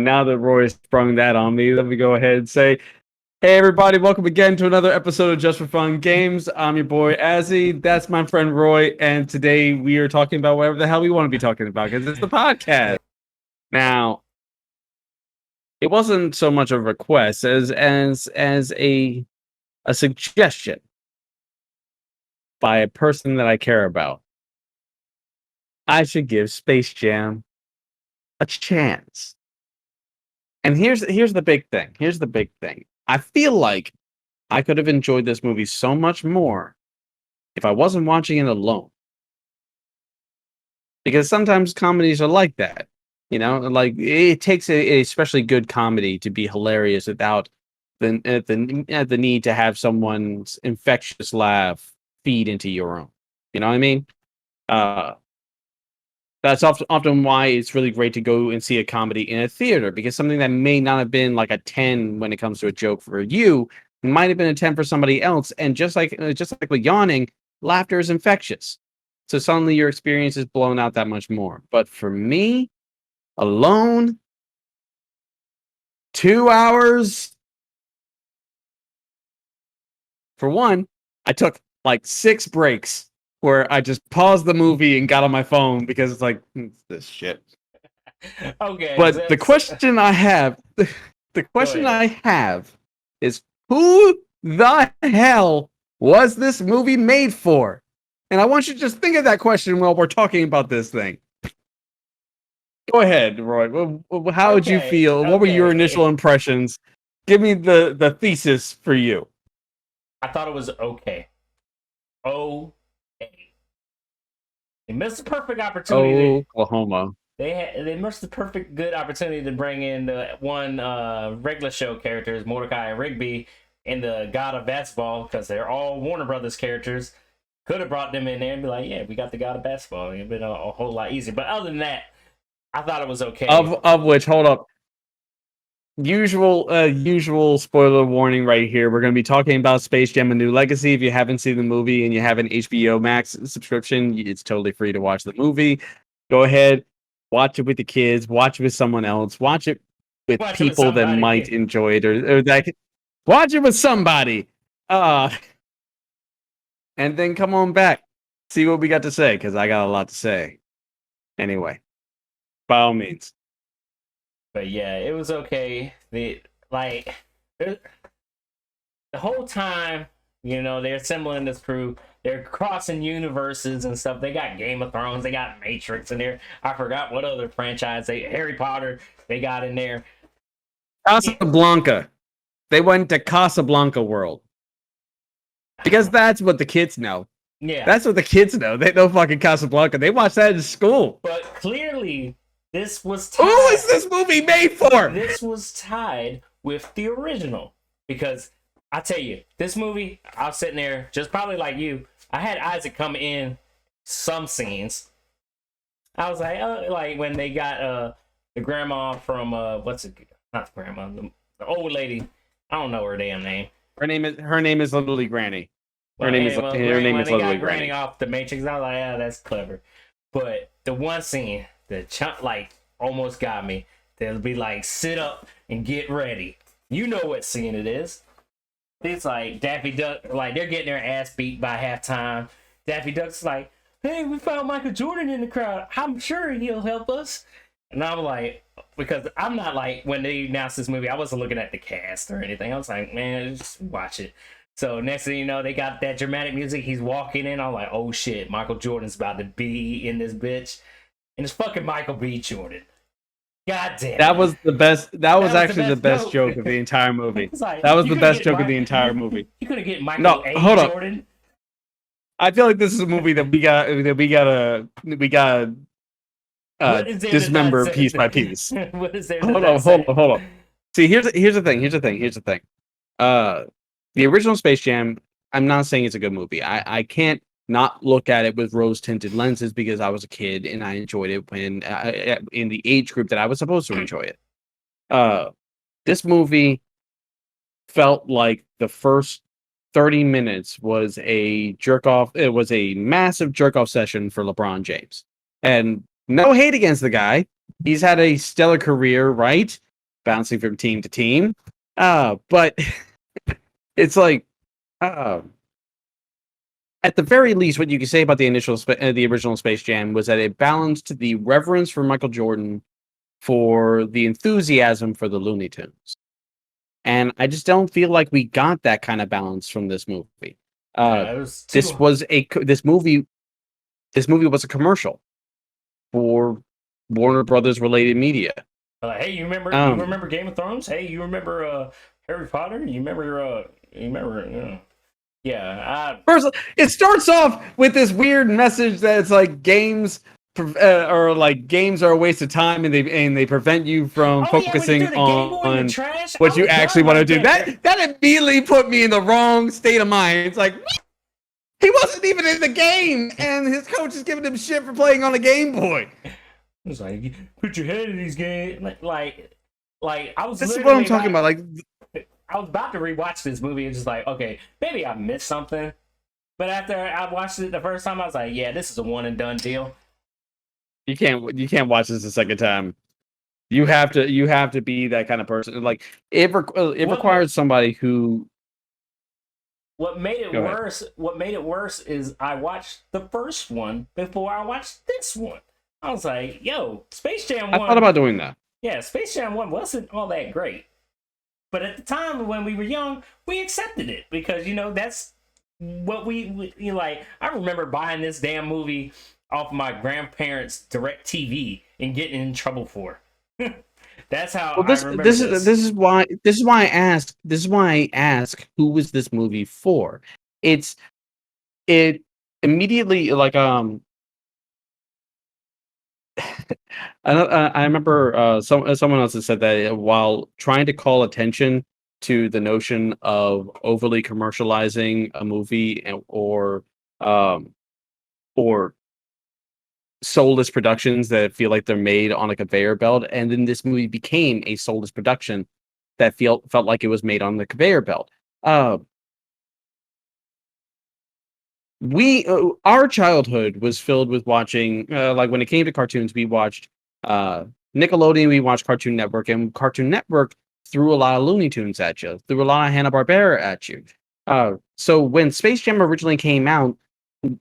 now that Roy sprung that on me, let me go ahead and say, hey everybody, welcome again to another episode of Just for Fun Games. I'm your boy Azzy. That's my friend Roy, and today we are talking about whatever the hell we want to be talking about because it's the podcast. Now, it wasn't so much a request as a suggestion by a person that I care about. I should give Space Jam a chance. And here's the big thing. Here's the big thing. I feel like I could have enjoyed this movie so much more if I wasn't watching it alone. Because sometimes comedies are like that. You know, like it takes a especially good comedy to be hilarious without the need to have someone's infectious laugh feed into your own. You know what I mean? Uh, that's often why it's really great to go and see a comedy in a theater, because something that may not have been like a 10 when it comes to a joke for you might have been a 10 for somebody else. And just like with yawning, laughter is infectious. So suddenly your experience is blown out that much more. But for me, alone, 2 hours. For one, I took like 6 breaks where I just paused the movie and got on my phone because it's like this shit. Okay. But the question I have, is who the hell was this movie made for? And I want you to just think of that question while we're talking about this thing. Go ahead, Roy. How would you feel? What were your initial impressions? Give me the thesis for you. I thought it was okay. They missed the perfect opportunity. Oklahoma. They missed the perfect good opportunity to bring in the one regular show characters, Mordecai and Rigby, and the God of Basketball, because they're all Warner Brothers characters. Could have brought them in there and be like, yeah, we got the God of Basketball. It'd been a whole lot easier. But other than that, I thought it was okay. Of which, hold up. Usual spoiler warning right here. We're going to be talking about Space Jam: A New Legacy. If you haven't seen the movie and you have an HBO Max subscription, it's totally free to watch the movie. Go ahead, watch it with the kids, watch it with someone else, watch it with people that might enjoy it, or that watch it with somebody. And then come on back, see what we got to say, because I got a lot to say. Anyway, by all means. But yeah, it was okay. The whole time, you know, they're assembling this crew. They're crossing universes and stuff. They got Game of Thrones. They got Matrix in there. I forgot what other franchise. Harry Potter. They got in there. Casablanca. They went to Casablanca world because that's what the kids know. Yeah, that's what the kids know. They know fucking Casablanca. They watch that in school. But clearly, this was tied. Who is this movie made for? This was tied with the original, because I tell you, this movie, I was sitting there just probably like you. I had Isaac come in some scenes. I was like, like when they got the grandma from not the grandma, the old lady. I don't know her damn name. Her name is literally Granny. Her name is literally Granny off the Matrix. I was like, yeah, that's clever. But the one scene, the chunk like almost got me. They'll be like, sit up and get ready. You know what scene it is. It's like Daffy Duck, like they're getting their ass beat by halftime. Daffy Duck's like, hey, we found Michael Jordan in the crowd. I'm sure he'll help us. And I'm like, because I'm not like, when they announced this movie, I wasn't looking at the cast or anything. I was like, man, just watch it. So next thing you know, they got that dramatic music. He's walking in. I'm like, oh shit, Michael Jordan's about to be in this bitch. And it's fucking Michael B. Jordan. God damn. That was the best. That was actually the best joke of the entire movie. Like, that was the best joke of the entire movie. You could have get Michael A. Hold Jordan. Up. I feel like this is a movie that we gotta dismember piece by piece. What is there? Hold on. See, here's the thing. The original Space Jam, I'm not saying it's a good movie. I can't not look at it with rose-tinted lenses because I was a kid and I enjoyed it when in the age group that I was supposed to enjoy it. This movie felt like the first 30 minutes was a jerk-off. It was a massive jerk-off session for LeBron James. And no hate against the guy. He's had a stellar career, right? bouncing from team to team. But it's like, uh, at the very least, what you can say about the original Space Jam was that it balanced the reverence for Michael Jordan for the enthusiasm for the Looney Tunes. And I just don't feel like we got that kind of balance from this movie. It was too. This movie was a commercial for Warner Brothers related media. Hey, you remember Game of Thrones? Hey, you remember Harry Potter? You remember yeah. First, it starts off with this weird message that it's like games are a waste of time, and they prevent you from focusing on what you actually want to do. That immediately put me in the wrong state of mind. It's like, he wasn't even in the game, and his coach is giving him shit for playing on a Game Boy. It's like, put your head in these games. Like I was. This is what I'm talking about. Like, I was about to rewatch this movie and just like, okay, maybe I missed something. But after I watched it the first time, I was like, yeah, this is a one and done deal. You can't watch this a second time. You have to be that kind of person. Like, it requires somebody who. What made it worse? What made it worse is I watched the first one before I watched this one. I was like, yo, Space Jam 1. I thought about doing that. Yeah, Space Jam 1 wasn't all that great. But at the time when we were young, we accepted it because, that's what we like. I remember buying this damn movie off my grandparents' direct TV and getting in trouble for. That's how I remember this. This is why I ask who was this movie for? It immediately, like, I remember someone else had said that while trying to call attention to the notion of overly commercializing a movie or soulless productions that feel like they're made on a conveyor belt, and then this movie became a soulless production that felt like it was made on the conveyor belt. Our childhood was filled with watching, like, when it came to cartoons, we watched Nickelodeon, we watched Cartoon Network, and Cartoon Network threw a lot of Looney Tunes at you, threw a lot of Hanna-Barbera at you. So when Space Jam originally came out,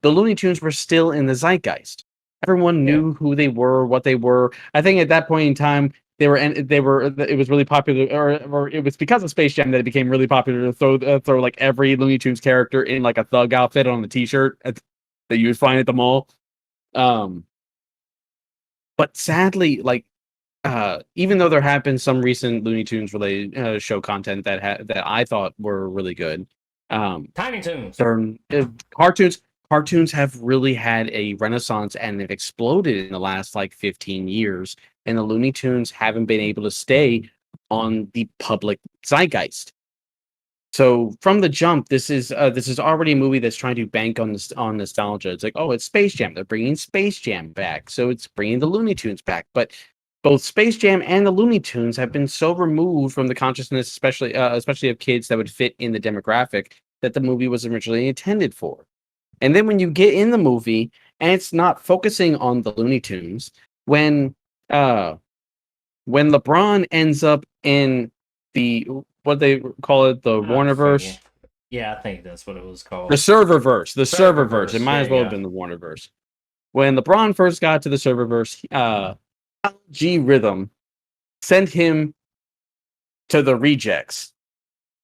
the Looney Tunes were still in the zeitgeist. Everyone knew who they were, what they were. I think at that point in time, it was really popular, or it was because of Space Jam that it became really popular to throw like every Looney Tunes character in like a thug outfit on a t-shirt that you would find at the mall. But sadly, like, even though there have been some recent Looney Tunes related show content that I thought were really good, Tiny Toons, cartoons have really had a renaissance and have exploded in the last like 15 years. And the Looney Tunes haven't been able to stay on the public zeitgeist. So from the jump, this is already a movie that's trying to bank on nostalgia. It's like, oh, it's Space Jam. They're bringing Space Jam back, so it's bringing the Looney Tunes back. But both Space Jam and the Looney Tunes have been so removed from the consciousness, especially of kids that would fit in the demographic that the movie was originally intended for. And then when you get in the movie and it's not focusing on the Looney Tunes, when LeBron ends up in what they call it, the Warnerverse. Yeah, I think that's what it was called. The Serververse. The Serververse. It might as well have been the Warnerverse. When LeBron first got to the Serververse, G Rhythm sent him to the rejects.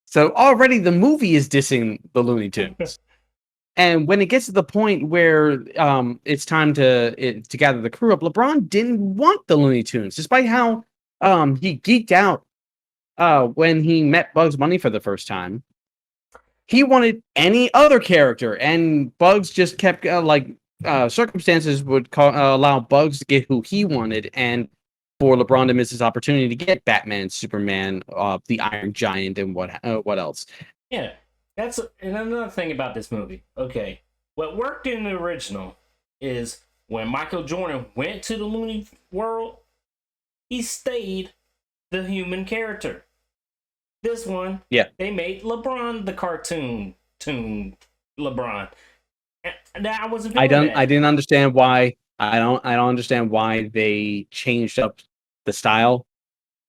So already the movie is dissing the Looney Tunes. And when it gets to the point where it's time to gather the crew up, LeBron didn't want the Looney Tunes, despite how he geeked out when he met Bugs Bunny for the first time. He wanted any other character, and Bugs just kept circumstances would allow Bugs to get who he wanted, and for LeBron to miss his opportunity to get Batman, Superman, the Iron Giant, and what else? Yeah. That's another thing about this movie. Okay, what worked in the original is when Michael Jordan went to the Looney world, he stayed the human character. This one, they made LeBron the cartoon LeBron. And I wasn't. I didn't understand why. I don't understand why they changed up the style.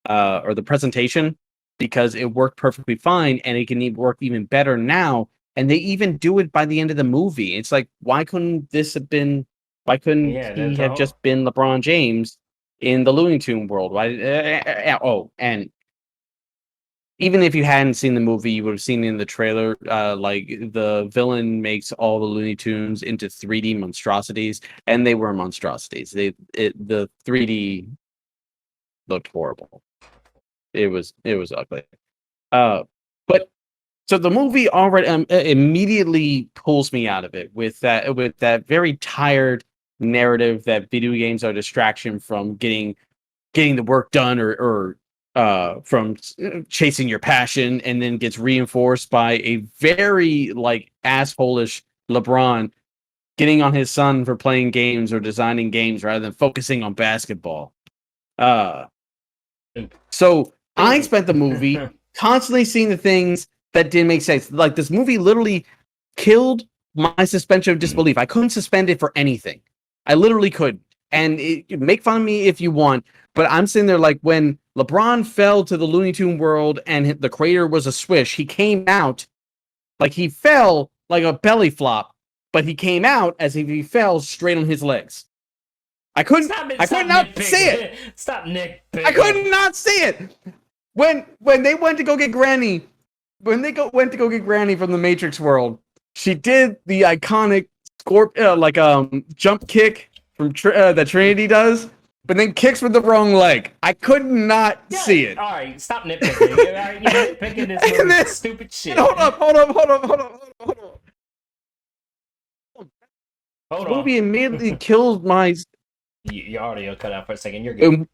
or the presentation, because it worked perfectly fine, and it can work even better now. And they even do it by the end of the movie. It's like, why couldn't this have been? Why couldn't Yeah, he that's have all. just been LeBron James in the Looney Tune world? Why? Oh, and even if you hadn't seen the movie, you would have seen in the trailer, like the villain makes all the Looney Tunes into 3D monstrosities, and they were monstrosities. The 3D looked horrible. It was ugly. Uh, but so the movie already immediately pulls me out of it with that very tired narrative that video games are a distraction from getting the work done, or from chasing your passion, and then gets reinforced by a very like assholish LeBron getting on his son for playing games or designing games rather than focusing on basketball. Uh, so I spent the movie constantly seeing the things that didn't make sense. Like, this movie literally killed my suspension of disbelief. I couldn't suspend it for anything. I literally could. And make fun of me if you want, but I'm sitting there like, when LeBron fell to the Looney Tune world and the crater was a swish, he came out like he fell like a belly flop, but he came out as if he fell straight on his legs. I couldn't. I could not see it. Stop nitpicking. I could not see it. When they went to go get Granny, went to go get Granny from the Matrix world, she did the iconic jump kick from that Trinity does, but then kicks with the wrong leg. I could not see it. All right, stop nitpicking. All right, you're nitpicking this movie, stupid shit. Hold up. Hold The on. movie immediately killed my. Your audio cut out for a second. You're good.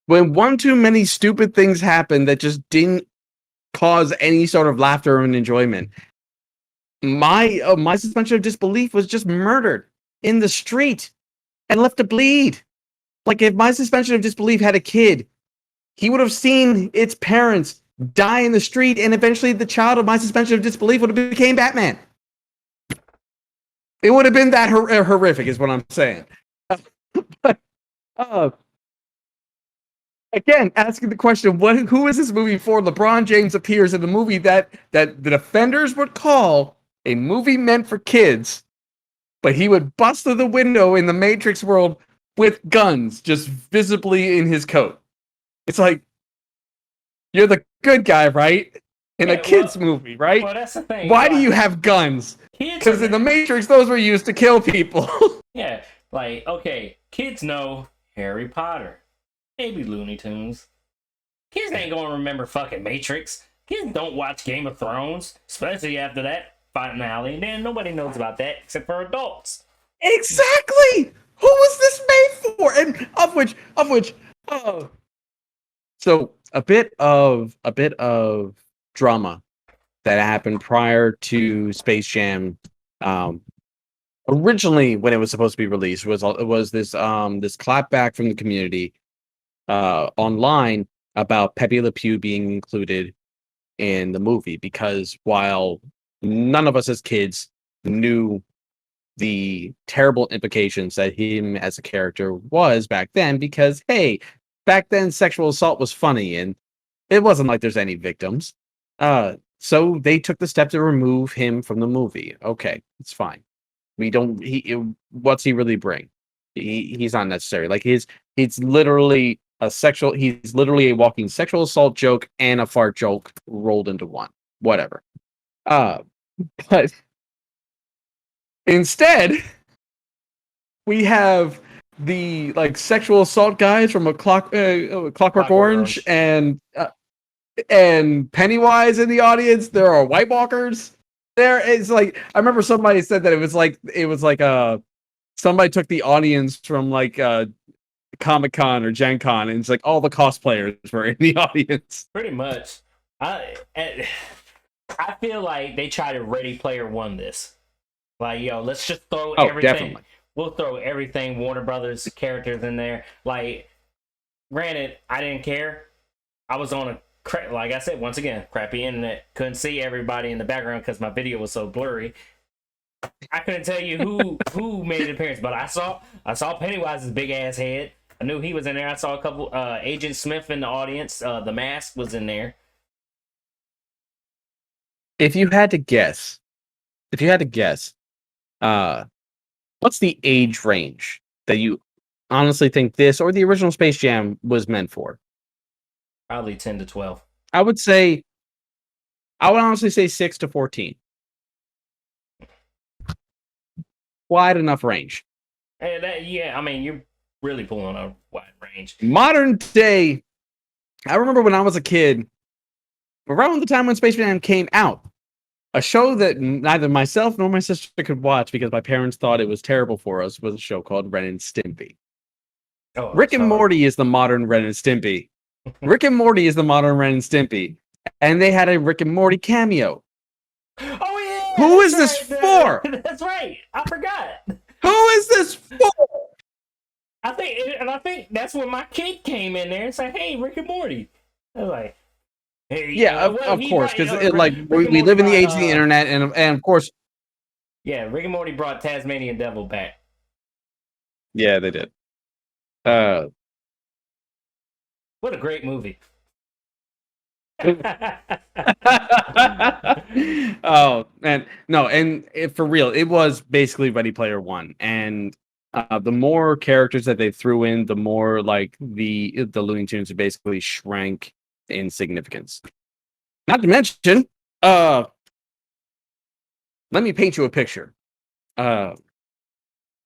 When one too many stupid things happened that just didn't cause any sort of laughter and enjoyment, my suspension of disbelief was just murdered in the street and left to bleed. Like, if my suspension of disbelief had a kid, he would have seen its parents die in the street, and eventually the child of my suspension of disbelief would have became Batman. It would have been that horrific, is what I'm saying. But again, asking the question, who is this movie for? LeBron James appears in a movie that the defenders would call a movie meant for kids, but he would bust through the window in the Matrix world with guns just visibly in his coat. It's like, you're the good guy, right? In a kids movie, right? Well, that's the thing. Why do you have guns? Because in the Matrix, those were used to kill people. Yeah, like, okay, kids know Harry Potter, maybe Looney Tunes. Kids ain't gonna remember fucking Matrix. Kids don't watch Game of Thrones, especially after that finale. Then nobody knows about that except for adults. Exactly. Who was this made for? And of which, so a bit of drama that happened prior to Space Jam. Originally, when it was supposed to be released, was this clapback from the community online about Pepe Le Pew being included in the movie, because while none of us as kids knew the terrible implications that him as a character was back then, because hey, back then sexual assault was funny and it wasn't like there's any victims. So they took the step to remove him from the movie. Okay, it's fine. We don't. What's he really bring? He's not necessary. Like, he's literally He's literally a walking sexual assault joke and a fart joke rolled into one. Whatever. But instead, we have the sexual assault guys from Clockwork Orange and Pennywise in the audience. There are White Walkers. There is I remember somebody said that it was like somebody took the audience from Comic-Con or Gen Con, and it's like all the cosplayers were in the audience. Pretty much. I feel like they try to Ready Player One this. Like, yo, let's just throw everything. Definitely. We'll throw everything Warner Brothers characters in there. Like, granted, I didn't care. I was on a like I said, once again, crappy internet. Couldn't see everybody in the background because my video was so blurry. I couldn't tell you who made an appearance, but I saw Pennywise's big ass head. I knew he was in there. I saw a couple. Agent Smith in the audience. The Mask was in there. If you had to guess, uh, what's the age range that you honestly think this or the original Space Jam was meant for? Probably 10 to 12. I would say, I would honestly say 6 to 14. Wide enough range. And yeah, I mean, you're really pulling a wide range. Modern day, I remember when I was a kid, around the time when Space Jam came out, a show that neither myself nor my sister could watch because my parents thought it was terrible for us was a show called Ren and Stimpy. Oh, Rick and Morty is the modern Ren and Stimpy. Rick and Morty is the modern Ren and Stimpy. And they had a Rick and Morty cameo. Oh yeah. Who is this for? That's right. I forgot. Who is this for? I think that's when my kid came in there and said, "Hey, Rick and Morty." I was like, "Hey, Yeah, of course, because we live in the age of the internet, and of course, yeah, Rick and Morty brought Tasmanian Devil back. Yeah, they did. What a great movie! Oh, and no, and for real, it was basically Ready Player One, and the more characters that they threw in, the more like the Looney Tunes basically shrank in significance. Not to mention, let me paint you a picture.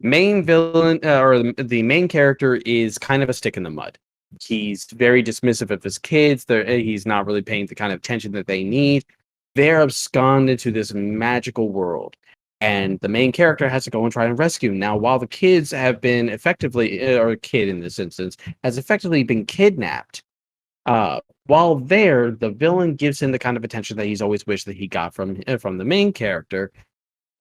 Main villain or the main character is kind of a stick in the mud. He's very dismissive of his kids. He's not really paying the kind of attention that they need. They're absconded to this magical world, and the main character has to go and try and rescue him. Now, while the kids have been effectively, or a kid in this instance, has effectively been kidnapped, while there, the villain gives him the kind of attention that he's always wished that he got from the main character.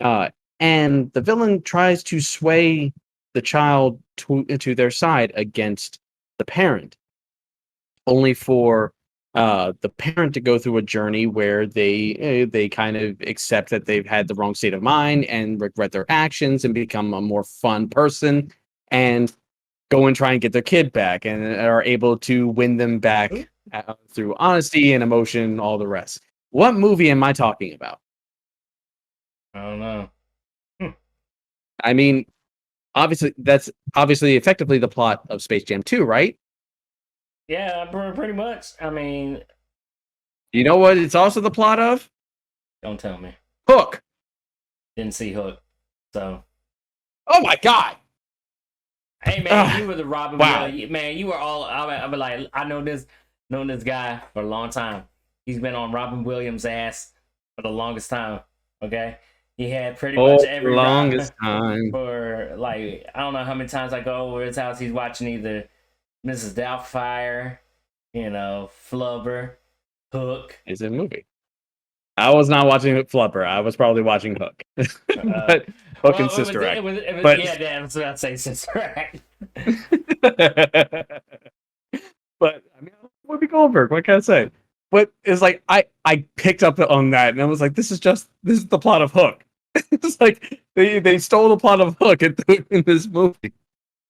And the villain tries to sway the child to their side against the parent, only for the parent to go through a journey where they kind of accept that they've had the wrong state of mind and regret their actions and become a more fun person and go and try and get their kid back and are able to win them back through honesty and emotion, all the rest. What movie am I talking about? I don't know. I mean, obviously, that's effectively the plot of Space Jam 2, right? Yeah, pretty much. I mean, you know what? It's also the plot of. Don't tell me. Hook. Didn't see Hook, so. Oh my God. Hey man, you were the Robin. Wow. Man, you were all. I'm like, I known this guy for a long time. He's been on Robin Williams' ass for the longest time. Okay. He had pretty much every longest time for like I don't know how many times I go over his house. He's watching either Mrs. Doubtfire, Flubber, Hook. It's a movie. I was not watching Flubber. I was probably watching Hook, but Hook and Sister Act. Yeah, that's what I'd say, Sister Act. But I mean, Whoopi Goldberg. What can I say? But it's like I picked up on that, and I was like, this is the plot of Hook. It's like they stole the plot of Hook and threw it in this movie.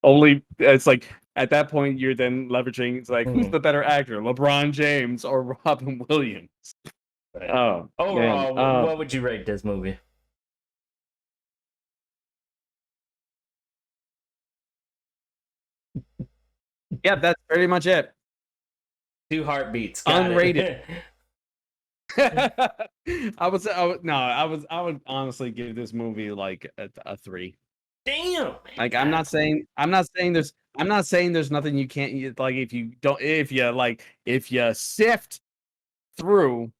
Only it's like at that point you're then leveraging. It's like who's the better actor, LeBron James or Robin Williams? Right. Oh, overall, man, what would you rate this movie? Yeah, that's pretty much it. 2 heartbeats. Unrated. I would honestly give this movie like a 3. Damn. Like I'm not saying there's nothing you can't like if you sift through,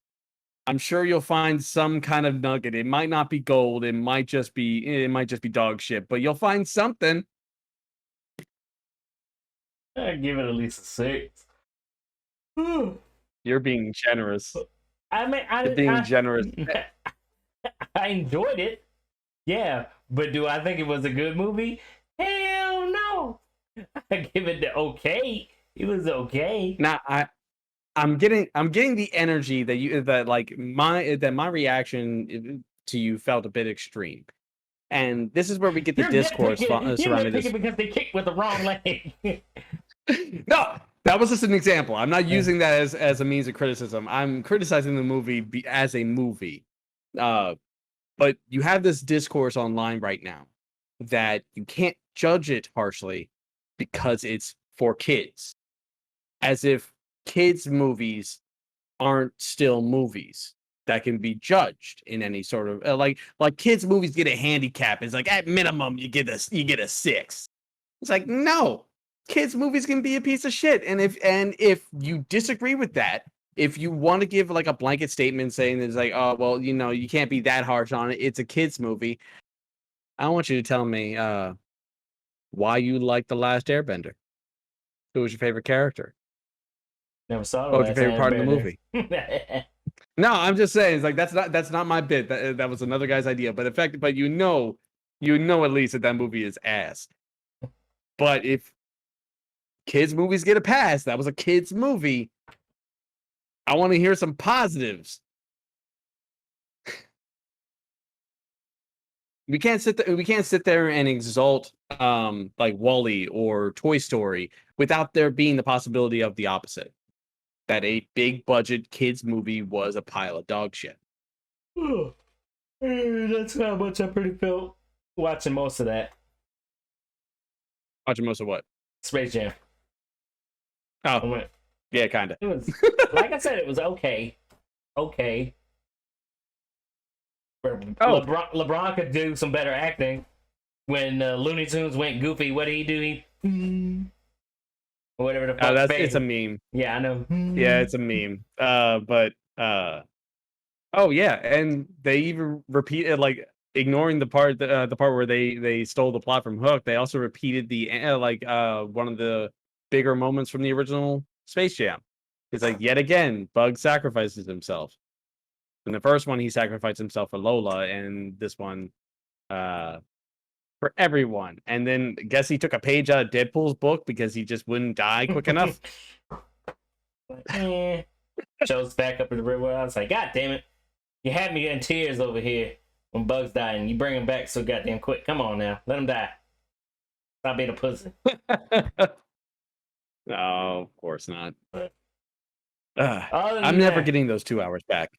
I'm sure you'll find some kind of nugget. It might not be gold, it might just be dog shit, but you'll find something. I'd give it at least a 6. You're being generous. I mean, You're being generous. I enjoyed it. Yeah, but do I think it was a good movie? Hell no. I give it the okay. It was okay. Now I'm getting the energy that my reaction to you felt a bit extreme. And this is where we get the discourse surrounding this. Because they kicked with the wrong leg. No, that was just an example. I'm not using that as a means of criticism. I'm criticizing the movie as a movie. But you have this discourse online right now that you can't judge it harshly because it's for kids, as if kids' movies aren't still movies that can be judged in any sort of like kids' movies get a handicap. It's like at minimum you get a 6. It's like no, kids' movies can be a piece of shit. And if you disagree with that, if you want to give like a blanket statement saying it's like, oh well, you can't be that harsh on it. It's a kids' movie. I want you to tell me why you like The Last Airbender. Who was your favorite character? Never saw it. What was your favorite part of the movie? No, I'm just saying, it's like that's not my bit. That was another guy's idea. But you know at least that movie is ass. But if kids' movies get a pass, that was a kids' movie. I want to hear some positives. We can't sit there and exalt like WALL-E or Toy Story without there being the possibility of the opposite. That a big budget kids movie was a pile of dog shit. That's how much I pretty felt watching most of that. Watching most of what? Space Jam. Oh, yeah, kind of. It was, like I said, it was okay. Okay. LeBron could do some better acting. When Looney Tunes went goofy, what did he do? Whatever the fuck. It's a meme. Yeah, I know. Yeah, it's a meme. Oh yeah, and they even repeated, like, ignoring the part where they stole the plot from Hook. They also repeated the one of the bigger moments from the original Space Jam. It's like, yet again, Bugs sacrifices himself. In the first one, he sacrificed himself for Lola, and this one, for everyone. And then I guess he took a page out of Deadpool's book because he just wouldn't die quick enough. Shows back up in the real world. I was like, God damn it. You had me in tears over here when Bugs died, and you bring him back so goddamn quick. Come on now. Let him die. Stop being a pussy. No, of course not. I'm never getting those 2 hours back.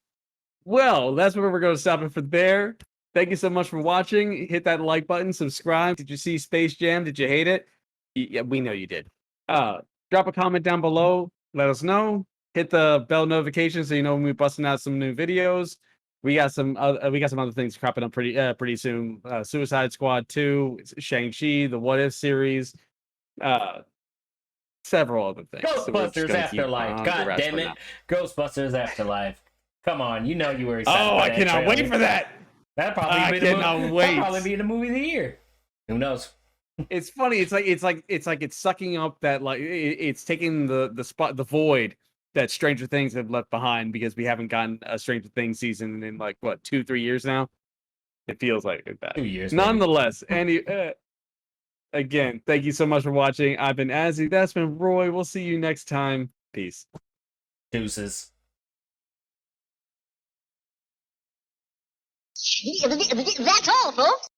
Well, that's where we're going to stop it for there. Thank you so much for watching. Hit that like button, subscribe. Did you see Space Jam? Did you hate it? Yeah, we know you did. Drop a comment down below. Let us know. Hit the bell notification so you know when we're busting out some new videos. We got some other things cropping up pretty soon. Suicide Squad 2, Shang-Chi, the What If series, several other things. Ghostbusters Afterlife. God damn it. Ghostbusters Afterlife. Come on, you know you were excited. Oh, I cannot wait for that. That'd probably be the movie of the year. Who knows? It's funny. It's like it's sucking up that, like, it's taking the void that Stranger Things have left behind, because we haven't gotten a Stranger Things season in like what 2-3 years now. It feels like that. 2 years. Nonetheless, again, thank you so much for watching. I've been Azzy. That's been Roy. We'll see you next time. Peace. Deuces. That's all, folks.